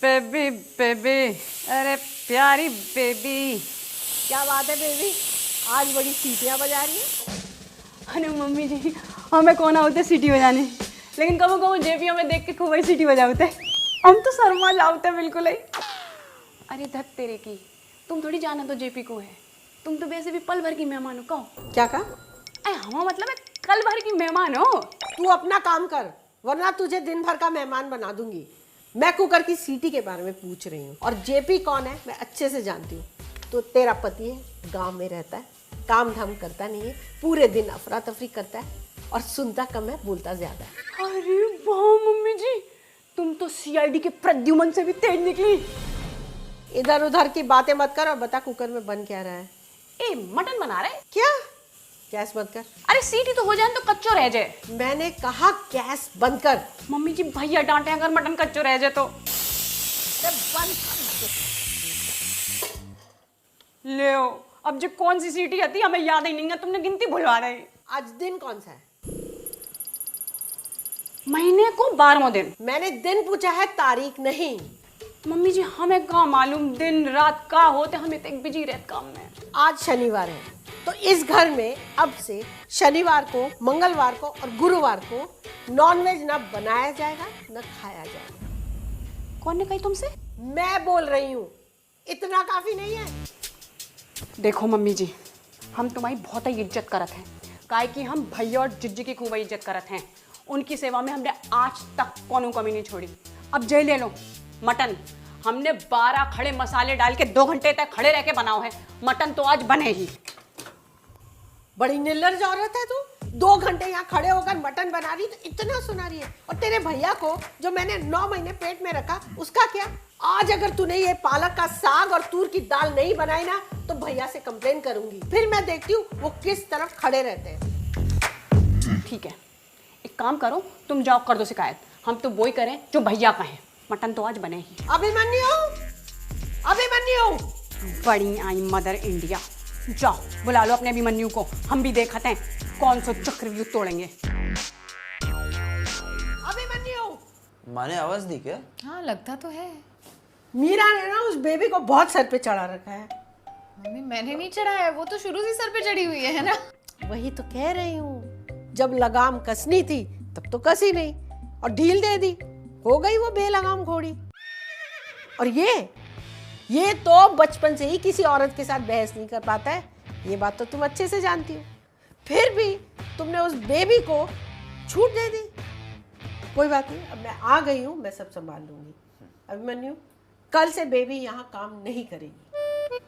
Baby baby, अरे प्यारी baby. क्या बात है बेबी, आज बड़ी सीटियाँ बजा रही है। अरे मम्मी जी, हमें कौन आते सीटी बजाने, लेकिन कबो कबो जेपी हमें देख के खूब ही सीटी बजाते। हम तो शर्मा जाते बिल्कुल ही। अरे धत तेरे की, तुम थोड़ी जाना तो जेपी को है, तुम तो वैसे भी पल भर की मेहमान हो। कहो क्या कहा? अरे हम मतलब है कल भर की मेहमान हो। तू अपना काम कर, वरना तुझे दिन भर का मेहमान बना दूंगी। मैं कुकर की सीटी के बारे में पूछ रही हूँ, और जेपी कौन है मैं अच्छे से जानती हूँ। तो तेरा पति है, गांव में रहता है, काम धाम करता नहीं है, पूरे दिन अफरा तफरी करता है और सुनता कम है, बोलता ज्यादा है। अरे वाह मम्मी जी, तुम तो सीआईडी के प्रद्युमन से भी तेज निकली। इधर उधर की बातें मत कर और बता कुकर में बन क्या रहा है। ए मटन बना रहे। क्या? गैस बंद कर। अरे सीटी तो हो जाए तो कच्चो रह जाए। मैंने कहा गैस बंद कर। मम्मी जी भैया डांटे अगर मटन कच्चो रह जाए तो। बंद कर। ले अब जो कौन सी सीटी आती हमें याद ही नहीं है, तुमने गिनती भुलवा रही। आज दिन कौन सा है? महीने को 12वां दिन। मैंने दिन पूछा है, तारीख नहीं। मम्मी जी हमें कहाँ मालूम दिन रात का होते, हमें तो एक बिजी रहते काम में। आज शनिवार है, तो इस घर में अब से शनिवार को, मंगलवार को और गुरुवार को नॉनवेज ना बनाया जाएगा न खाया जाएगा। कौन ने कही तुमसे? मैं बोल रही हूँ, इतना काफी नहीं है? देखो मम्मी जी, हम तुम्हारी बहुत ही इज्जत करत हैं, काहे कि हम भैया और जिज्जी की खूब इज्जत करत हैं। उनकी सेवा में हमने आज तक कोनो कमी नहीं छोड़ी। अब जे ले लो मटन, हमने 12 खड़े मसाले डाल के 2 घंटे तक खड़े रह के बनाओ है, मटन तो आज बने ही। बड़ी निर्लज औरत है तू, 2 घंटे यहाँ खड़े होकर मटन बना रही, तो इतना सुना रही है। और तेरे भैया को जो मैंने 9 महीने पेट में रखा, उसका क्या? आज अगर तूने ये पालक का साग और तूर की दाल नहीं बनाई ना, तो भैया से कंप्लेन करूंगी। फिर मैं देखती हूँ वो किस तरफ खड़े रहते हैं। ठीक है, एक काम करो, तुम जाओ कर दो शिकायत, हम तो वही करें जो भैया कहें। मटन तो आज बने ही। अभिमन्यु, अभिमन्यु। बड़ी आई मदर इंडिया, जाओ बुला लो अपने अभिमन्यु को, हम भी देखते हैं कौन सा चक्रव्यूह तोड़ेंगे। अभिमन्यु। माँ ने आवाज दी क्या? हाँ लगता तो है। मीरा ने ना उस बेबी को बहुत सर पे चढ़ा रखा है। मम्मी मैंने नहीं चढ़ाया है, वो तो शुरू से सर पे चढ़ी हुई है ना। वही तो कह रही हूँ, जब लगाम कसनी थी तब तो कसी नहीं और ढील दे दी, हो गई वो बेलगाम घोड़ी। और ये तो बचपन से ही किसी औरत के साथ बहस नहीं कर पाता है, ये बात तो तुम अच्छे से जानती हो। फिर भी तुमने उस बेबी को छूट दे दी। कोई बात नहीं, अब मैं आ गई हूँ, मैं सब संभाल लूंगी। अभिमन्यु, कल से बेबी यहाँ काम नहीं करेगी।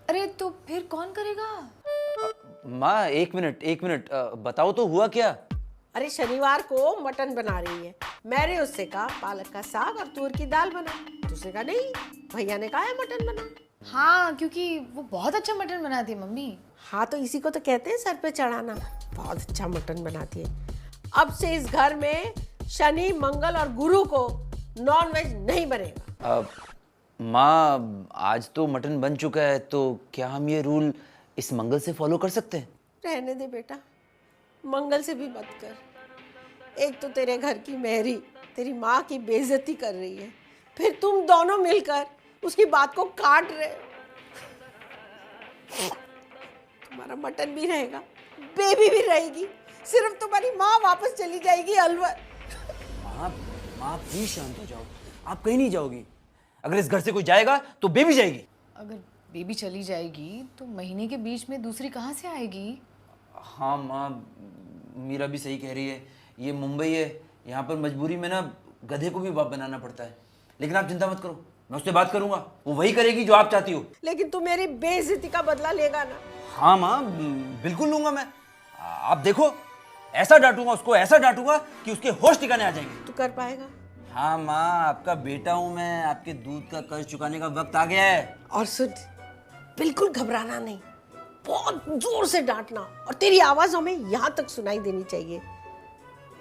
अरे तो फिर कौन करेगा? माँ एक मिनट बताओ तो हुआ क्या? अरे शनिवार को मटन बना रही है, मैंने उससे कहा पालक का साग और तूर की दाल बना, तो उसने कहा नहीं, भैया ने कहा है मटन बना। हाँ क्योंकि वो बहुत अच्छा मटन बनाती है मम्मी। हाँ तो इसी को तो कहते हैं सर पे चढ़ाना, बहुत अच्छा मटन बनाती है। अब से इस घर में शनि मंगल और गुरु को नॉनवेज नहीं बनेगा। माँ आज तो मटन बन चुका है, तो क्या हम ये रूल इस मंगल से फॉलो कर सकते हैं? रहने दे बेटा, मंगल से भी मत कर। एक तो तेरे घर की मेहरी तेरी माँ की बेइज्जती कर रही है, फिर तुम दोनों मिलकर उसकी बात को काट रहे हो। तुम्हारा मटन भी रहेगा, बेबी भी रहेगी, सिर्फ तुम्हारी माँ वापस चली जाएगी अलवर। माँ प्लीज शांत हो जाओ, आप कहीं नहीं जाओगी। अगर इस घर से कोई जाएगा तो बेबी जाएगी। अगर बेबी चली जाएगी तो महीने के बीच में दूसरी कहाँ से आएगी? हाँ माँ, मीरा भी सही कह रही है, ये मुंबई है, यहाँ पर मजबूरी में ना गधे को भी बाप बनाना पड़ता है। लेकिन आप चिंता मत करो, मैं उससे बात करूंगा, वो वही करेगी जो आप चाहती हो। लेकिन तू मेरी बेइज्जती का बदला लेगा ना? हाँ माँ बिल्कुल लूंगा मैं। आप देखो, ऐसा डांटूंगा उसको, ऐसा डांटूंगा कि उसके होश ठिकाने आ जाएंगे। तू कर पाएगा? हाँ माँ, आपका बेटा हूँ मैं, आपके दूध का कर्ज चुकाने का वक्त आ गया है। और सुन, बिल्कुल घबराना नहीं, बहुत जोर से डांटना, और तेरी आवाज हमें यहाँ तक सुनाई देनी चाहिए,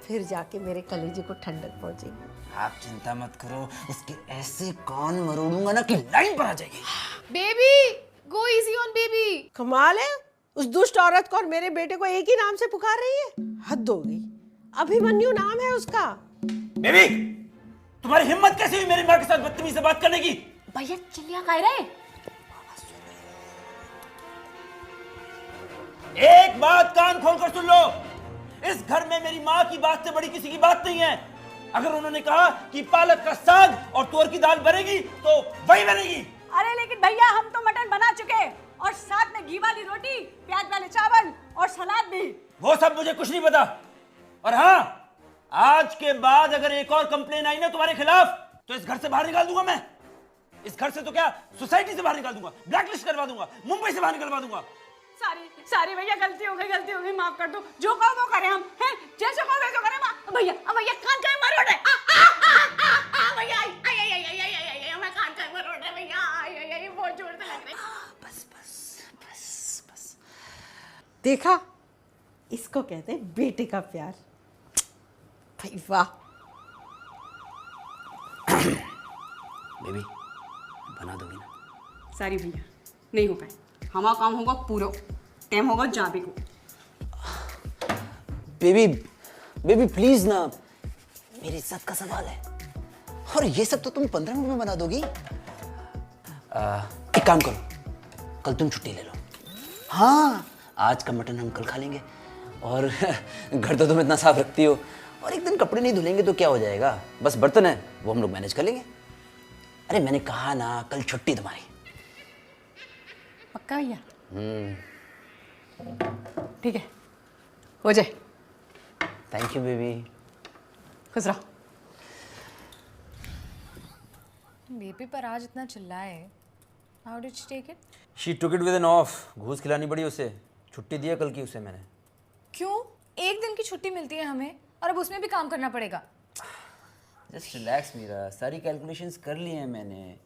फिर जाके मेरे कलेजे को ठंडक पहुंचेगी। आप चिंता मत करो, उसके ऐसे कान मरोड़ूंगा ना कि लाइन पर आ जाएगी। Baby go easy on baby. कमाल है, उस दुष्ट औरत को और मेरे बेटे को एक ही नाम से पुकार रही है, हद हो गई। अभिमन्यु नाम है उसका। बेबी तुम्हारी हिम्मत कैसे हुई मेरी माँ के साथ बदतमीजी से बात करने की? भैया चिल्लिया कह रहे। एक बात कान खोलकर सुन लो, इस घर में मेरी माँ की बात से बड़ी किसी की बात नहीं है। अगर उन्होंने कहा कि पालक का साग और तुअर की दाल बनेगी तो वही बनेगी। अरे लेकिन भैया हम तो मटन बना चुके और साथ में घी वाली रोटी, प्याज वाले चावल और सलाद भी। वो सब मुझे कुछ नहीं पता। और हाँ, आज के बाद अगर एक और कंप्लेन आई ना तुम्हारे खिलाफ तो इस घर से बाहर निकाल दूंगा मैं। इस घर से तो क्या, सोसाइटी से बाहर निकाल दूंगा, ब्लैकलिस्ट करवा दूंगा, मुंबई से बाहर निकलवा दूंगा। सारी भैया गलती हो गई, माफ कर दो। जो कहो वो करें हम, हैं? जैसे कहो वैसे करें। भैया भैया कान का मारो रे। भैया मैं कान का मारो रे भैया, बहुत जोर से लग रही। बस देखा, इसको कहते हैं बेटे का प्यार। भाई वाह। बेबी बना दोगी ना? सारी भैया नहीं हो पाए, हमारा काम होगा पूरा, टाइम होगा जाबी को। बेबी बेबी प्लीज ना, मेरी इज्जत का सवाल है। और ये सब तो तुम 15 मिनट में बना दोगी। एक काम करो, कल तुम छुट्टी ले लो। हाँ, आज का मटन हम कल खा लेंगे। और घर तो तुम इतना साफ रखती हो, और एक दिन कपड़े नहीं धुलेंगे तो क्या हो जाएगा, बस बर्तन है वो हम लोग मैनेज कर लेंगे। अरे मैंने कहा ना, कल छुट्टी तुम्हारी। पक्का भैया? ठीक है, हो जाए। Thank you baby. खुश रहो। बेबी पर आज इतना चिल्लाए, how did she take it? She took it with an off. घूस खिलानी पड़ी उसे, छुट्टी दी है कल की उसे मैंने। क्यों? एक दिन की छुट्टी मिलती है हमें और अब उसमें भी काम करना पड़ेगा। जस्ट रिलैक्स मीरा, सारी कैलकुलेशंस कर ली हैं मैंने।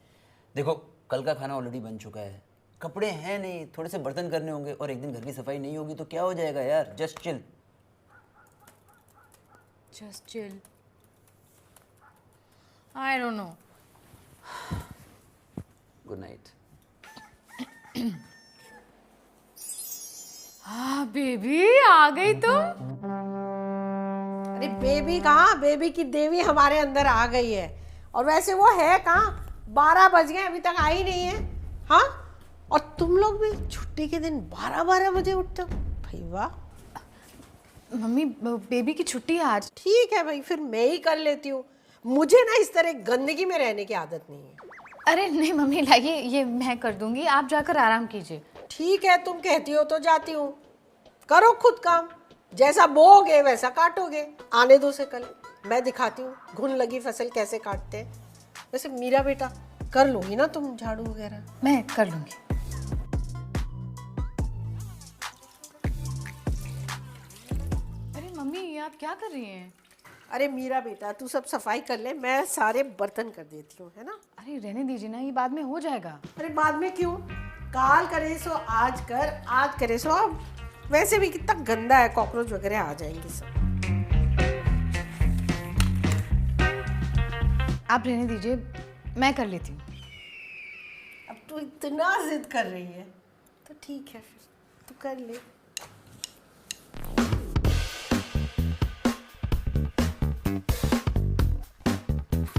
देखो कल का खाना ऑलरेडी बन चुका है, कपड़े हैं नहीं, थोड़े से बर्तन करने होंगे, और एक दिन घर की सफाई नहीं होगी तो क्या हो जाएगा यार। Just chill. Just chill. I don't know. Good night. हाँ बेबी आ गई तो। अरे बेबी कहाँ, बेबी की देवी हमारे अंदर आ गई है। और वैसे वो है कहाँ, 12 बज गए अभी तक आई नहीं है। हाँ, और तुम लोग भी छुट्टी के दिन 12-12 बजे उठते हो। भाई वाह। मम्मी बेबी की छुट्टी है आज। ठीक है भाई, फिर मैं ही कर लेती हूँ। मुझे ना इस तरह गंदगी में रहने की आदत नहीं है। अरे नहीं मम्मी, लाइए ये मैं कर दूंगी, आप जाकर आराम कीजिए। ठीक है, तुम कहती हो तो जाती हूँ। करो खुद काम, जैसा बोओगे वैसा काटोगे। आने दो से कल, मैं दिखाती हूँ घुन लगी फसल कैसे काटते हैं। वैसे मीरा बेटा कर लोगी ना तुम झाड़ू वगैरह? मैं कर लूंगी। अरे मम्मी आप क्या कर रही हैं? अरे मीरा बेटा तू सब सफाई कर ले, मैं सारे बर्तन कर देती हूँ, है ना। अरे रहने दीजिए ना, ये बाद में हो जाएगा। अरे बाद में क्यों, काल करे सो आज कर, आज करे सो अब। वैसे भी कितना गंदा है, कॉकरोच वगैरह आ जाएंगे सब। आप रहने दीजिए, मैं कर लेती हूँ। अब तू इतना जिद कर रही है तो ठीक है, फिर तू कर ले।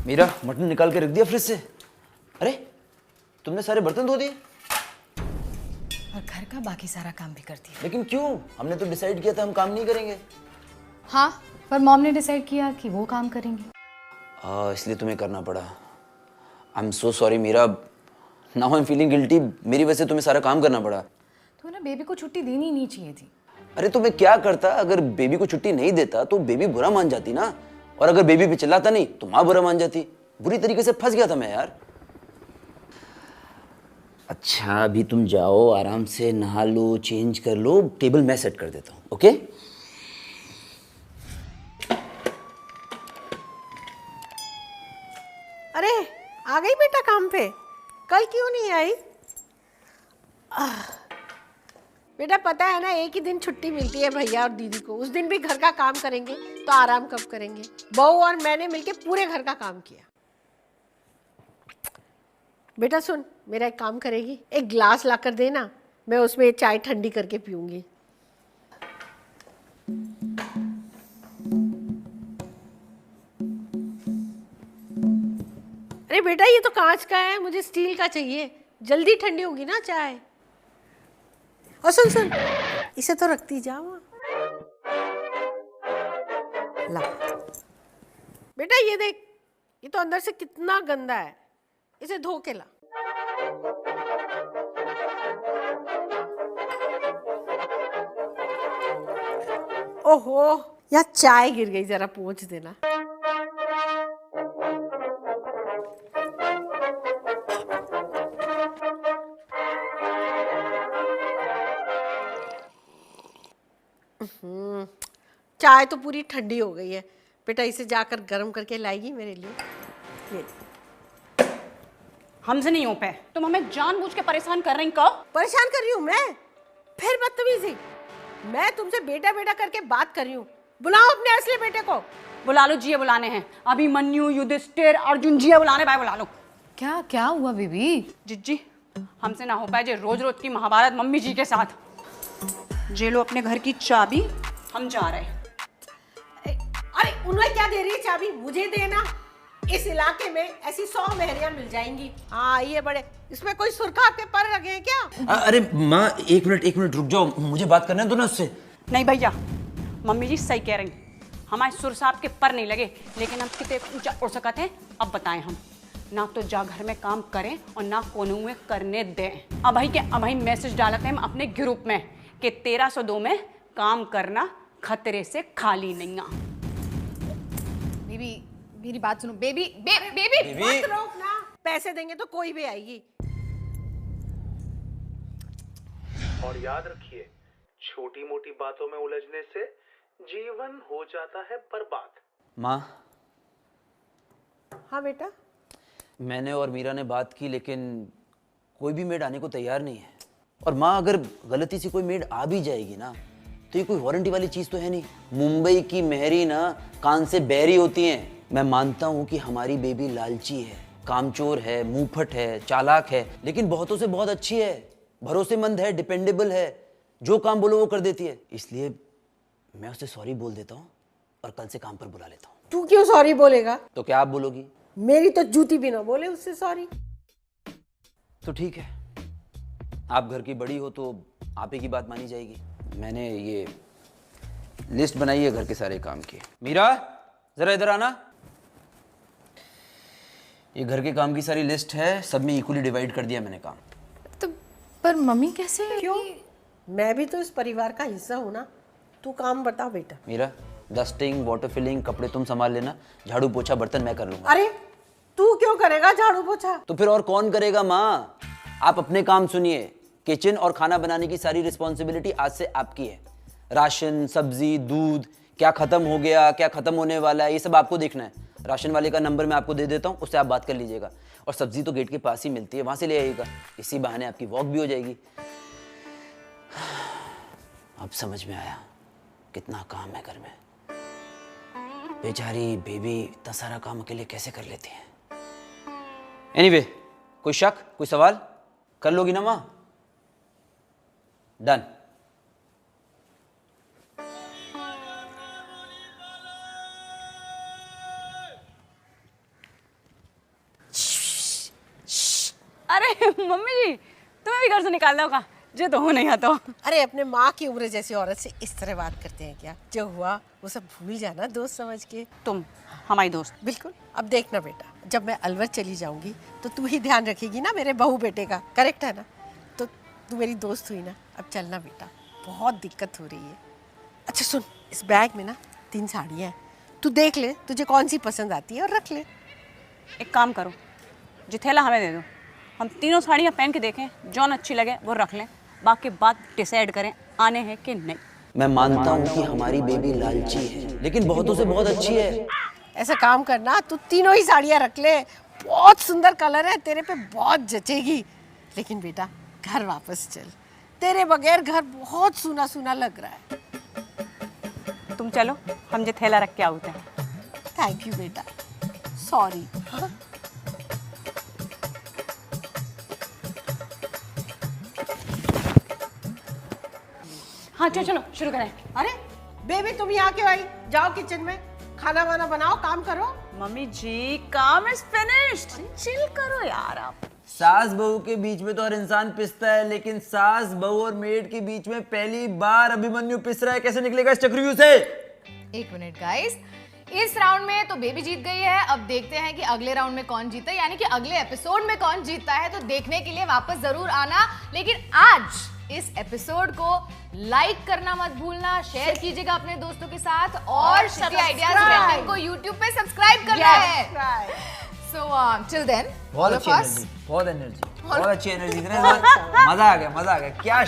मीरा मटन निकाल के रख दिया फ्रिज से। अरे तुमने सारे बर्तन धो दिए? और घर का बाकी सारा काम भी कर दिया। लेकिन क्यों? हमने तो डिसाइड किया था हम काम नहीं करेंगे। हाँ, पर मॉम ने डिसाइड किया कि वो काम करेंगे। इसलिए तुम्हें करना पड़ा। I am so sorry Meera, now I am feeling guilty. मेरी वजह से तुम्हें सारा काम करना पड़ा। तो ना बेबी को छुट्टी देनी नहीं चाहिए थी। अरे तो मैं क्या करता, अगर बेबी को छुट्टी नहीं देता तो बेबी बुरा मान जाती ना, और अगर बेबी पे चिल्लाता नहीं तो माँ बुरा मान जाती। बुरी तरीके से फंस गया था मैं यार। अच्छा अभी तुम जाओ, आराम से नहा लो, चेंज कर लो, टेबल मैं सेट कर देता हूँ। ओके? अरे आ गई बेटा काम पे, कल क्यों नहीं आई? बेटा पता है ना, एक ही दिन छुट्टी मिलती है भैया और दीदी को, उस दिन भी घर का काम करेंगे तो आराम कब करेंगे? बहू और मैंने मिलके पूरे घर का काम किया। बेटा सुन, मेरा एक काम करेगी, एक ग्लास लाकर देना, मैं उसमें चाय ठंडी करके पीऊंगी। अरे बेटा ये तो कांच का है, मुझे स्टील का चाहिए, जल्दी ठंडी होगी ना चाय। और सुन सुन, इसे तो रखती जा वहाँ। ला बेटा ये देख, ये तो अंदर से कितना गंदा है, इसे धो के ला। ओहो, यहाँ चाय गिर गई, जरा पोंछ देना। चाय तो पूरी ठंडी हो गई है बेटा, इसे जाकर गर्म करके लाएगी मेरे लिए। ये हमसे नहीं हो पाए, तुम हमें जानबूझ के परेशान कर रही कब? परेशान कर रही हूँ मैं? फिर बदतमीजी, मैं तुमसे बेटा बेटा करके बात कर रही हूँ, बुलाओ अपने असली बेटे को। बुला लो, जिये बुलाने हैं, अभिमन्यु, युधिष्ठिर, अर्जुन, जिये बुलाने भाई, बुला लो। क्या क्या हुआ बेबी? जिज्जी, हमसे ना हो पाए जे रोज रोज की महाभारत मम्मी जी के साथ। जे लो अपने घर की चाबी, हम जा रहे हैं। अरे उन्हें क्या दे रही है चाबी, मुझे देना। इस इलाके में ऐसी 100 मेहरियां मिल जाएंगी। हाँ ये बड़े, इसमें कोई सुरखा आपके पर रखे हैं क्या? अरे माँ एक मिनट रुक जाओ, मुझे बात करने दो ना उससे। नहीं भैया, मम्मी जी सही कह रही, हमारे सुर साहब के पर नहीं लगे, लेकिन हम कितने ऊंचा उड़ सकते हैं अब बताएं हम। ना तो जा घर में काम करें और ना कोनों में करने दें। अब भाई मैसेज डालते हैं हम अपने ग्रुप में कि 1302 में काम करना खतरे से खाली नहीं आ। बेबी मेरी बात सुनो। बेबी बेबी मत रोक ना, पैसे देंगे तो कोई भी आएगी। और याद रखिए, छोटी मोटी बातों में उलझने से जीवन हो जाता है बर्बाद। माँ, हाँ बेटा, मैंने और मीरा ने बात की, लेकिन कोई भी मेड आने को तैयार नहीं है। और माँ, अगर गलती से कोई मेड आ भी जाएगी ना, तो ये कोई वारंटी वाली चीज़ तो है नहीं। मुंबई की मेहरी ना कान से बहरी होती हैं। मैं मानता हूँ कि हमारी बेबी लालची है, कामचोर है, मुंहफट है, चालाक है, लेकिन बहुतों से बहुत अच्छी है, भरोसेमंद है, डिपेंडेबल है, जो काम बोलो वो कर देती है। इसलिए मैं उसे सॉरी बोल देता हूँ और कल से काम पर बुला लेता हूँ। तू क्यों सॉरी बोलेगा? तो क्या आप बोलोगी? मेरी तो जूती भी ना बोले उससे सॉरी। तो ठीक है, आप घर की बड़ी हो तो आप ही की बात मानी जाएगी। मैंने ये लिस्ट बनाई है घर के सारे काम की। मीरा जरा इधर आना। ये घर के काम की सारी लिस्ट है, सब में इक्वली डिवाइड कर दिया मैंने काम। तो पर मम्मी कैसे? क्यों? मैं भी तो इस परिवार का हिस्सा हूँ ना। तू काम बता बेटा। मीरा, डस्टिंग, वाटर फिलिंग, कपड़े तुम संभाल लेना, झाड़ू पोछा बर्तन मैं कर लूंगा। अरे तू क्यों करेगा झाड़ू पोछा? तो फिर और कौन करेगा माँ? आप अपने काम सुनिए। किचन और खाना बनाने की सारी रिस्पॉन्सिबिलिटी आज से आपकी है। राशन, सब्जी, दूध, क्या खत्म हो गया, क्या खत्म होने वाला है, ये सब आपको देखना है। राशन वाले का नंबर मैं आपको दे देता हूँ, उससे आप बात कर लीजिएगा। और सब्जी तो गेट के पास ही मिलती है, वहां से ले आइएगा। इसी बहाने आपकी वॉक भी हो जाएगी। अब समझ में आया कितना काम है घर में। बेचारी बेबी इतना सारा काम अकेले कैसे कर लेती है। एनीवे, कोई शक, कोई सवाल? कर लोगी ना माँ? डन। अरे मम्मी जी, तुम्हें भी घर से निकालना होगा, जो तो हो नहीं आता। अरे अपने माँ की उम्र जैसी औरत से इस तरह बात करते हैं क्या? जो हुआ वो सब भूल जाना दोस्त समझ के। तुम हमारी दोस्त। बिल्कुल। अब देखना बेटा, जब मैं अलवर चली जाऊंगी तो तू ही ध्यान रखेगी ना मेरे बहू बेटे का, करेक्ट है ना? तो तू मेरी दोस्त हुई ना। अब चलना बेटा, बहुत दिक्कत हो रही है। अच्छा सुन, इस बैग में ना 3 साड़ियाँ हैं, तू देख ले तुझे कौन सी पसंद आती है और रख ले। एक काम करो, जो थैला हमें दे दो, हम तीनों साड़ियाँ पहन के देखें, जौन अच्छी लगे वो रख लें, बाकी बात डिसाइड करें आने हैं कि नहीं। मैं मानता हूँ कि हमारी बेबी लालची है, लेकिन बहुतों से बहुत अच्छी है। ऐसा काम करना, तू तीनों ही साड़ियाँ रख ले, बहुत सुंदर कलर है, तेरे पे बहुत जचेगी। लेकिन बेटा घर वापस चल, तेरे बगैर घर बहुत सूना सूना लग रहा है। तुम चलो, हम जो थैला रख के आते हैं। थैंक यू बेटा, सॉरी। हाँ चलो चलो शुरू करें। अरे बेबी तुम यहाँ क्यों आई? जाओ किचन में, खाना वाना बनाओ, काम करो। मम्मी जी काम इज फिनिश्ड, चिल करो यार आप। सास बहू के बीच में तो हर इंसान पिसता है, लेकिन सास बहू और मेड के बीच में पहली बार अभिमन्यु पिस रहा है। कैसे निकलेगा इस चक्रव्यूह से? एक मिनट गाइस, इस राउंड में तो बेबी जीत गई है। अब देखते हैं कि अगले राउंड में कौन जीता है, यानी कि अगले एपिसोड में कौन जीतता है। तो देखने के लिए वापस जरूर आना, लेकिन आज इस एपिसोड को लाइक करना मत भूलना, शेयर कीजिएगा अपने दोस्तों के साथ, और शिफ्टी आइडियाज लंदन को यूट्यूब पे सब्सक्राइब करना है। सो टिल देन, बहुत अच्छी एनर्जी, बहुत अच्छी एनर्जी, मजा आ गया क्या